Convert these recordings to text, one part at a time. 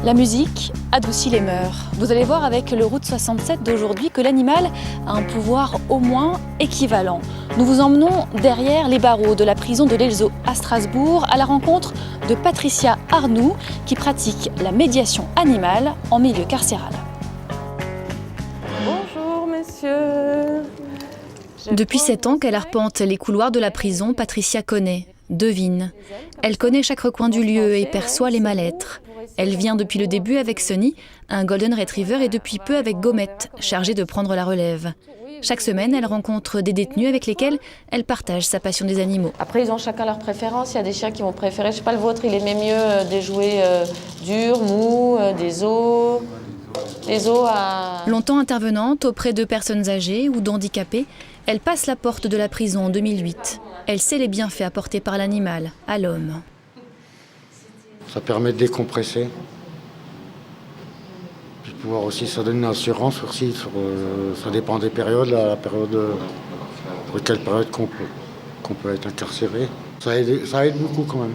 La musique adoucit les mœurs. Vous allez voir avec le Route 67 d'aujourd'hui que l'animal a un pouvoir au moins équivalent. Nous vous emmenons derrière les barreaux de la prison de l'Elzo à Strasbourg à la rencontre de Patricia Arnoux qui pratique la médiation animale en milieu carcéral. Bonjour messieurs. Depuis 7 ans qu'elle arpente les couloirs de la prison, Patricia connaît, devine. Elle connaît chaque recoin du lieu et perçoit les mal-être. Elle vient depuis le début avec Sonny, un Golden Retriever, et depuis peu avec Gommette, chargée de prendre la relève. Chaque semaine, elle rencontre des détenus avec lesquels elle partage sa passion des animaux. Après, ils ont chacun leur préférence. Il y a des chiens qui vont préférer, je sais pas, le vôtre, il aimait mieux des jouets durs, mous, des os. Les os à... Longtemps intervenante auprès de personnes âgées ou d'handicapés, elle passe la porte de la prison en 2008. Elle sait les bienfaits apportés par l'animal à l'homme. Ça permet de décompresser. Puis de pouvoir aussi, ça donne une assurance aussi. Ça dépend des périodes, la période, pour quelle période qu'on peut être incarcéré. Ça aide beaucoup quand même.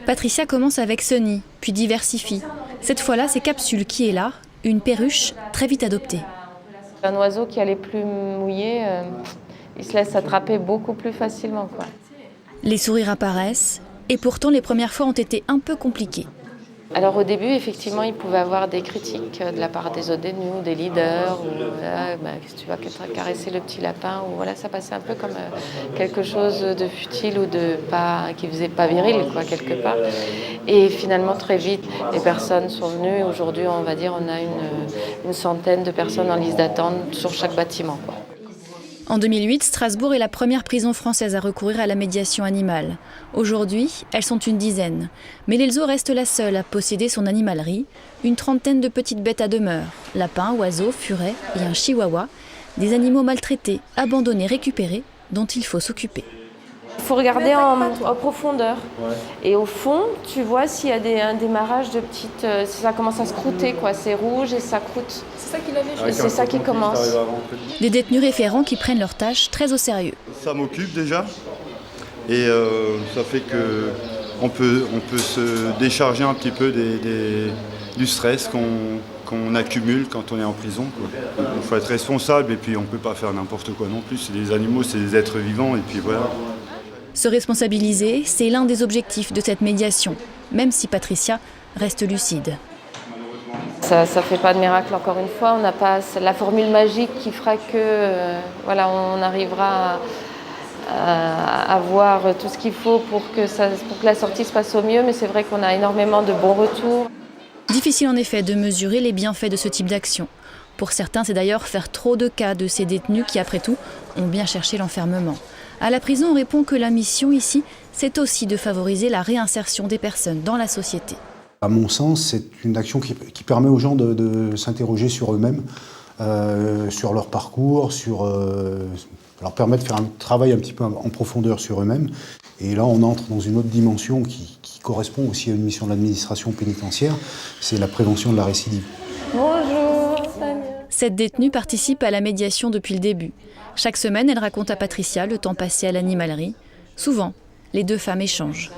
Patricia commence avec Sonny, puis diversifie. Cette fois-là, c'est Capsule qui est là, une perruche très vite adoptée. Un oiseau qui a les plumes mouillées, il se laisse attraper beaucoup plus facilement, quoi. Les sourires apparaissent, et pourtant les premières fois ont été un peu compliquées. Alors au début, effectivement, il pouvait avoir des critiques de la part des autres détenus ou des leaders, ou qu'est-ce que tu vas caresser le petit lapin, ou voilà, ça passait un peu comme quelque chose de futile ou de pas, qui faisait pas viril, quoi, quelque part. Et finalement, très vite, les personnes sont venues. Aujourd'hui, on va dire, on a une centaine de personnes en liste d'attente sur chaque bâtiment, quoi. En 2008, Strasbourg est la première prison française à recourir à la médiation animale. Aujourd'hui, elles sont une dizaine. Mais l'Elzo reste la seule à posséder son animalerie, une trentaine de petites bêtes à demeure, lapins, oiseaux, furets et un chihuahua, des animaux maltraités, abandonnés, récupérés, dont il faut s'occuper. Il faut regarder en profondeur. Ouais. Et au fond, tu vois s'il y a un démarrage de petites... ça commence à se croûter, quoi. C'est rouge et ça croûte. C'est ça qu'il avait fait. Et c'est ça qui commence. Des détenus référents qui prennent leurs tâches très au sérieux. Ça m'occupe déjà. Et ça fait qu'on peut se décharger un petit peu du stress qu'on accumule quand on est en prison, quoi. Il faut être responsable et puis on ne peut pas faire n'importe quoi non plus. C'est des animaux, c'est des êtres vivants et puis voilà. Se responsabiliser, c'est l'un des objectifs de cette médiation, même si Patricia reste lucide. Ça ne fait pas de miracle, encore une fois. On n'a pas la formule magique qui fera que on arrivera à avoir tout ce qu'il faut pour que la sortie se passe au mieux. Mais c'est vrai qu'on a énormément de bons retours. Difficile en effet de mesurer les bienfaits de ce type d'action. Pour certains, c'est d'ailleurs faire trop de cas de ces détenus qui, après tout, ont bien cherché l'enfermement. À la prison, on répond que la mission ici, c'est aussi de favoriser la réinsertion des personnes dans la société. À mon sens, c'est une action qui permet aux gens de s'interroger sur eux-mêmes, sur leur parcours, leur permet de faire un travail un petit peu en profondeur sur eux-mêmes. Et là, on entre dans une autre dimension qui correspond aussi à une mission de l'administration pénitentiaire, c'est la prévention de la récidive. Bonjour, Sonia. Cette détenue participe à la médiation depuis le début. Chaque semaine, elle raconte à Patricia le temps passé à l'animalerie. Souvent, les deux femmes échangent.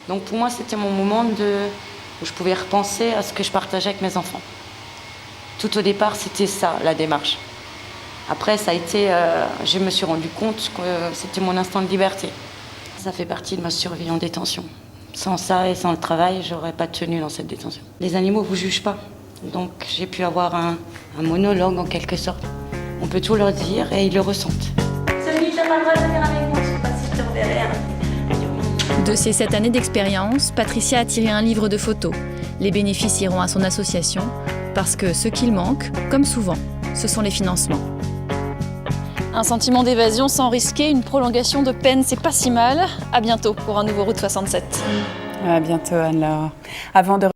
Donc pour moi, c'était mon moment où je pouvais repenser à ce que je partageais avec mes enfants. Tout au départ, c'était ça, la démarche. Après, ça a été, je me suis rendu compte que c'était mon instant de liberté. Ça fait partie de ma survie en détention. Sans ça et sans le travail, j'aurais pas tenu dans cette détention. Les animaux ne vous jugent pas. Donc j'ai pu avoir un monologue en quelque sorte. On peut tout leur dire et ils le ressentent. Sonny, t'as pas le droit de venir avec moi, je sais pas si je te reverrai. De ces 7 années d'expérience, Patricia a tiré un livre de photos. Les bénéfices iront à son association parce que ce qu'il manque, comme souvent, ce sont les financements. Un sentiment d'évasion sans risquer une prolongation de peine, c'est pas si mal. À bientôt pour un nouveau Route 67. À bientôt, Anne-Laure. Avant de